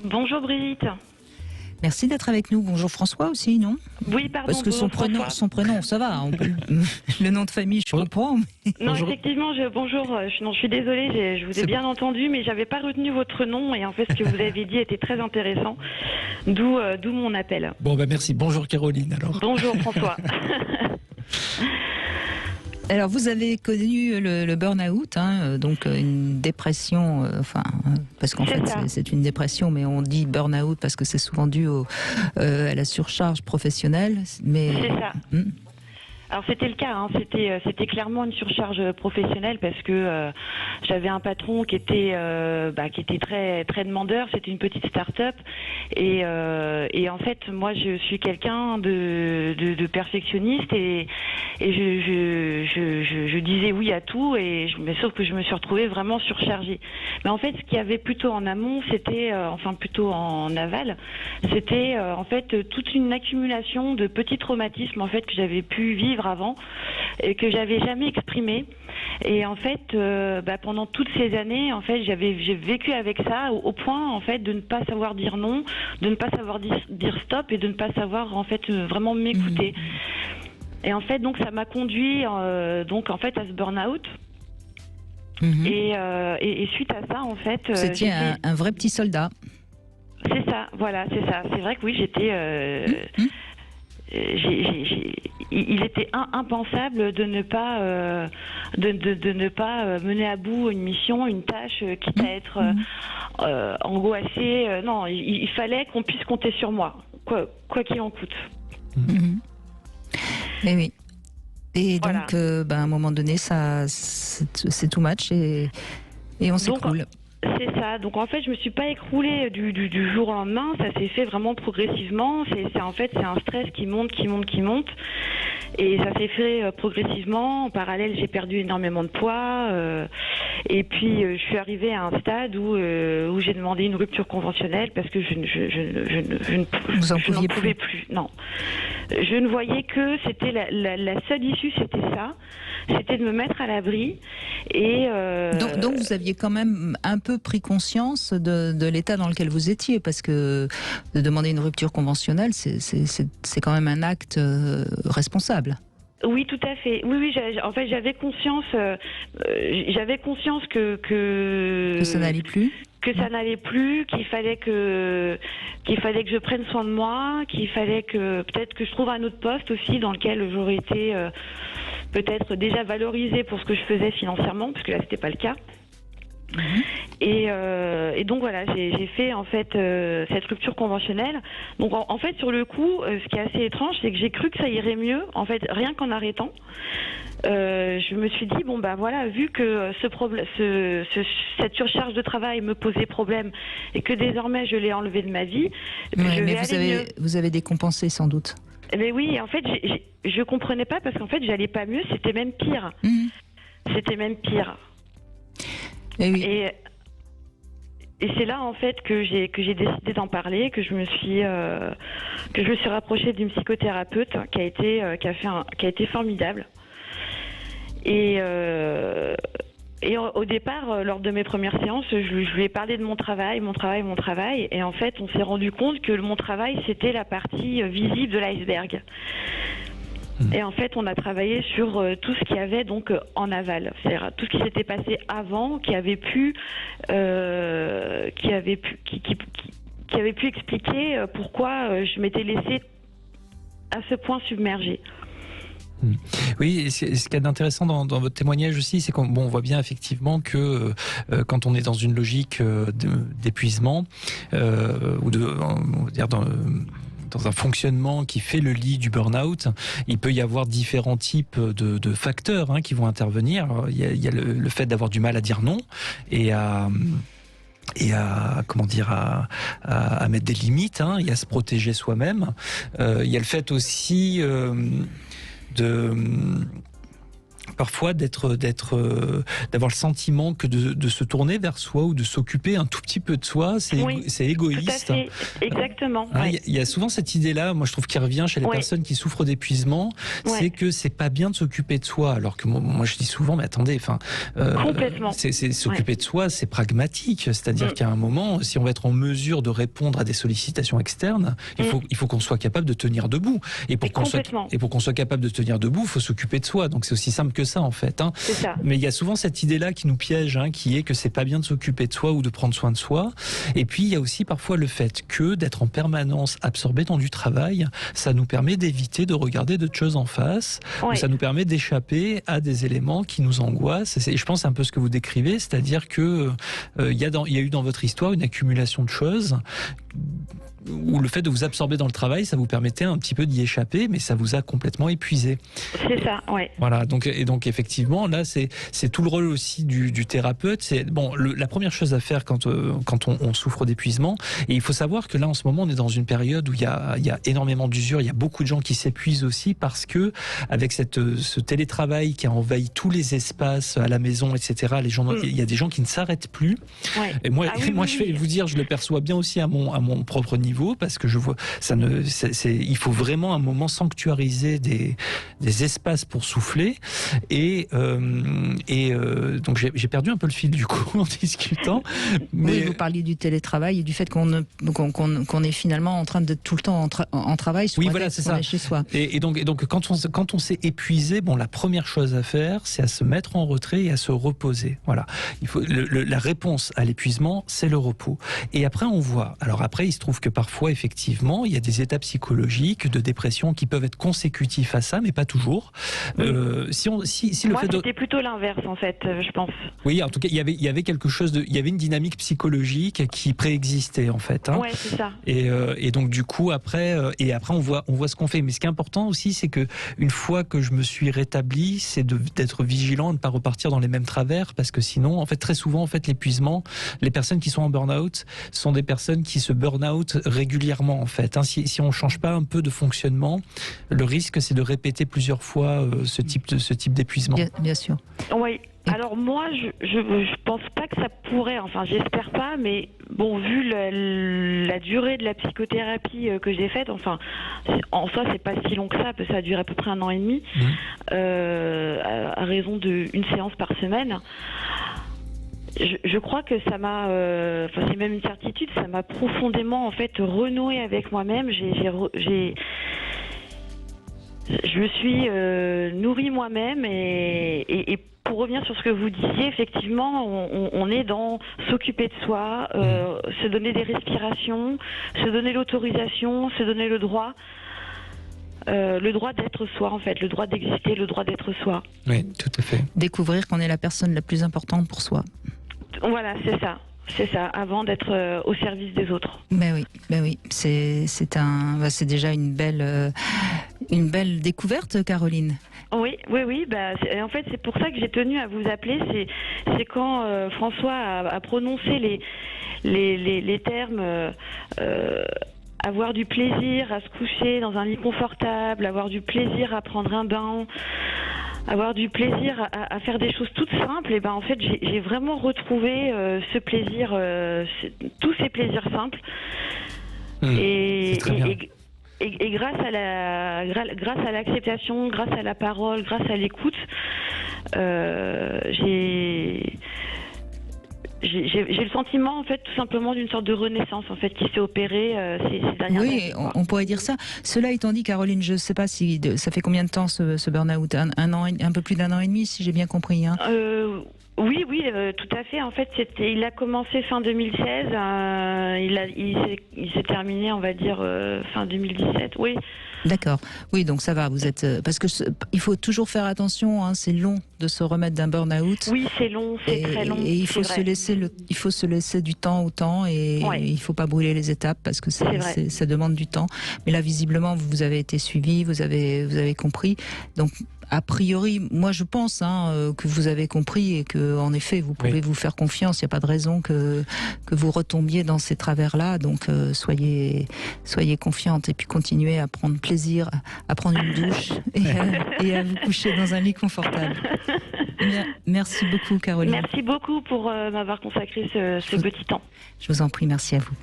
Bonjour Brigitte. Merci d'être avec nous. Bonjour François aussi, non? Oui, pardon. Parce que son prénom, ça va. Le nom de famille, je comprends. Mais... Non, bonjour. effectivement, bonjour. Je suis désolée, je vous ai bien entendu, mais j'avais pas retenu votre nom. Et en fait, ce que vous avez dit était très intéressant. D'où mon appel. Bon, merci. Bonjour Caroline, alors. Bonjour François. Alors, vous avez connu le burn-out, donc une dépression, parce qu'en fait, c'est une dépression, mais on dit burn-out parce que c'est souvent dû à la surcharge professionnelle. Mais... C'est ça. Alors c'était le cas, c'était clairement une surcharge professionnelle parce que j'avais un patron qui était très très demandeur. C'était une petite start-up et en fait moi je suis quelqu'un de perfectionniste et je disais oui à tout mais sauf que je me suis retrouvée vraiment surchargée. Mais en fait ce qu'il y avait plutôt en amont, c'était plutôt en aval, c'était en fait toute une accumulation de petits traumatismes en fait que j'avais pu vivre avant et que j'avais jamais exprimé. Et en fait, pendant toutes ces années, en fait, j'ai vécu avec ça au point en fait de ne pas savoir dire non, de ne pas savoir dire stop et de ne pas savoir en fait vraiment m'écouter. Et en fait, donc ça m'a conduit donc en fait à ce burn-out. Et suite à ça, en fait, c'était un vrai petit soldat. C'est ça, voilà, c'est ça. C'est vrai que oui, j'étais. Il était impensable de ne pas ne pas mener à bout une mission, une tâche, quitte à être angoissée. Non, il fallait qu'on puisse compter sur moi, quoi qu'il en coûte. Mais oui. Et voilà. Donc, à un moment donné, c'est too much et on s'écroule. C'est ça. Donc en fait, je me suis pas écroulée du jour au lendemain. Ça s'est fait vraiment progressivement. C'est un stress qui monte. Et ça s'est fait progressivement. En parallèle, j'ai perdu énormément de poids. Et puis, je suis arrivée à un stade où j'ai demandé une rupture conventionnelle parce que je n'en pouvais plus. Non. Je ne voyais que c'était la seule issue, c'était ça. C'était de me mettre à l'abri. Et donc vous aviez quand même un peu pris conscience de l'état dans lequel vous étiez, parce que de demander une rupture conventionnelle, c'est quand même un acte responsable. Oui, tout à fait. Oui, en fait, j'avais conscience que ça n'allait plus. Que ça n'allait plus, qu'il fallait que je prenne soin de moi, qu'il fallait que peut-être que je trouve un autre poste aussi dans lequel j'aurais été peut-être déjà valorisée pour ce que je faisais financièrement, parce que là c'était pas le cas. Et donc voilà, j'ai fait en fait cette rupture conventionnelle. Donc en fait sur le coup, ce qui est assez étrange, c'est que j'ai cru que ça irait mieux. En fait, rien qu'en arrêtant, je me suis dit vu que cette surcharge de travail me posait problème et que désormais je l'ai enlevé de ma vie, vous avez décompensé sans doute. Mais oui, en fait, je comprenais pas parce qu'en fait, j'allais pas mieux, c'était même pire. C'était même pire. Et oui. Et c'est là en fait que j'ai décidé d'en parler, que je me suis rapprochée d'une psychothérapeute qui a été formidable. Et au départ, lors de mes premières séances, je lui ai parlé de mon travail. Et en fait, on s'est rendu compte que mon travail, c'était la partie visible de l'iceberg. Et en fait, on a travaillé sur tout ce qu'il y avait donc en aval, c'est-à-dire tout ce qui s'était passé avant, qui avait pu expliquer pourquoi je m'étais laissée à ce point submergée. Oui, et ce qu'il y a d'intéressant dans votre témoignage aussi, c'est qu'on voit bien effectivement que quand on est dans une logique d'épuisement ou dans un fonctionnement qui fait le lit du burn-out, il peut y avoir différents types de facteurs qui vont intervenir. Alors, il y a le fait d'avoir du mal à dire non et à mettre des limites, et à se protéger soi-même. Il y a le fait aussi parfois d'avoir le sentiment que de se tourner vers soi ou de s'occuper un tout petit peu de soi, c'est égoïste. Tout à fait. Exactement. Il y a souvent cette idée-là, moi je trouve qu'il revient chez les personnes qui souffrent d'épuisement, c'est que c'est pas bien de s'occuper de soi, alors que moi je dis souvent, mais attendez, complètement. S'occuper de soi, c'est pragmatique, c'est-à-dire qu'à un moment, si on va être en mesure de répondre à des sollicitations externes, il faut qu'on soit capable de tenir debout. Et pour qu'on soit capable de tenir debout, il faut s'occuper de soi. Donc c'est aussi simple que ça en fait. C'est ça. Mais il y a souvent cette idée-là qui nous piège, qui est que c'est pas bien de s'occuper de soi ou de prendre soin de soi. Et puis il y a aussi parfois le fait que d'être en permanence absorbé dans du travail, ça nous permet d'éviter de regarder d'autres choses en face, ou ça nous permet d'échapper à des éléments qui nous angoissent. Et je pense c'est un peu ce que vous décrivez, c'est-à-dire que il y a eu dans votre histoire une accumulation de choses où le fait de vous absorber dans le travail, ça vous permettait un petit peu d'y échapper, mais ça vous a complètement épuisé. C'est ça, ouais. Voilà, donc effectivement, là, c'est tout le rôle aussi du thérapeute. C'est la première chose à faire quand on souffre d'épuisement. Et il faut savoir que là, en ce moment, on est dans une période où il y a énormément d'usure. Il y a beaucoup de gens qui s'épuisent aussi parce que avec ce télétravail qui a envahi tous les espaces à la maison, etc. Les gens, il y a des gens qui ne s'arrêtent plus. Ouais. Et moi, je vais vous dire, je le perçois bien aussi à mon propre niveau. Parce que je vois, il faut vraiment un moment sanctuariser des espaces pour souffler. Et donc j'ai perdu un peu le fil du coup en discutant. Mais oui, vous parliez du télétravail et du fait qu'on est finalement en train de tout le temps en travail. Oui, voilà, c'est ça. Chez soi. Et donc quand on s'est épuisé, la première chose à faire, c'est à se mettre en retrait et à se reposer. Voilà. Il faut la réponse à l'épuisement, c'est le repos. Et après on voit. Alors après, il se trouve que parfois, effectivement, il y a des états psychologiques de dépression qui peuvent être consécutifs à ça, mais pas toujours. Moi, c'était plutôt l'inverse, en fait, je pense. Oui, en tout cas, il y avait quelque chose il y avait une dynamique psychologique qui préexistait, en fait. Ouais, c'est ça. Et donc, du coup, après, on voit ce qu'on fait. Mais ce qui est important aussi, c'est que une fois que je me suis rétabli, c'est d'être vigilant, de ne pas repartir dans les mêmes travers, parce que sinon, en fait, très souvent, en fait, l'épuisement, les personnes qui sont en burn-out sont des personnes qui se burn-out régulièrement en fait. Si on ne change pas un peu de fonctionnement, le risque c'est de répéter plusieurs fois ce type d'épuisement. Bien sûr. Oui. Alors moi, je pense pas que ça pourrait, enfin j'espère pas, mais bon, vu la durée de la psychothérapie que j'ai faite, enfin en soi c'est pas si long que ça, parce que ça a duré à peu près 1 an et demi, à raison d'une séance par semaine. Je crois que ça m'a, c'est même une certitude, ça m'a profondément en fait renoué avec moi-même. Je me suis nourrie moi-même et pour revenir sur ce que vous disiez, effectivement, on est dans s'occuper de soi, se donner des respirations, se donner l'autorisation, se donner le droit d'être soi, en fait, le droit d'exister, le droit d'être soi. Oui, tout à fait. Découvrir qu'on est la personne la plus importante pour soi. Voilà, c'est ça. C'est ça, avant d'être au service des autres. Ben oui, c'est déjà une belle découverte, Caroline. Oui. En fait, c'est pour ça que j'ai tenu à vous appeler. C'est quand François a prononcé les termes. Avoir du plaisir à se coucher dans un lit confortable, avoir du plaisir à prendre un bain, avoir du plaisir à faire des choses toutes simples. Et ben en fait, j'ai vraiment retrouvé ce plaisir, tous ces plaisirs simples. Et grâce à l'acceptation, grâce à la parole, grâce à l'écoute, j'ai le sentiment, en fait, tout simplement d'une sorte de renaissance, en fait, qui s'est opérée ces dernières années. Oui, on pourrait dire ça. Cela étant dit, Caroline, je ne sais pas si ça fait combien de temps ce burn-out, un peu plus d'1 an et demi, si j'ai bien compris. Hein. Oui, tout à fait. En fait, il a commencé fin 2016, il s'est terminé, on va dire, fin 2017. Oui. D'accord. Oui, donc ça va. Vous êtes parce que il faut toujours faire attention. Hein, c'est long de se remettre d'un burn-out. Oui, c'est long, c'est très long. Et il faut se laisser du temps au temps et il faut pas brûler les étapes parce que ça demande du temps. Mais là, visiblement, vous avez été suivi, vous avez compris. Donc a priori, moi je pense que vous avez compris et que en effet vous pouvez vous faire confiance. Il n'y a pas de raison que vous retombiez dans ces travers-là. Donc soyez confiante et puis continuez à prendre plaisir, à prendre une douche et à vous coucher dans un lit confortable. Merci beaucoup, Caroline. Merci beaucoup pour m'avoir consacré ce petit temps. Je vous en prie, merci à vous.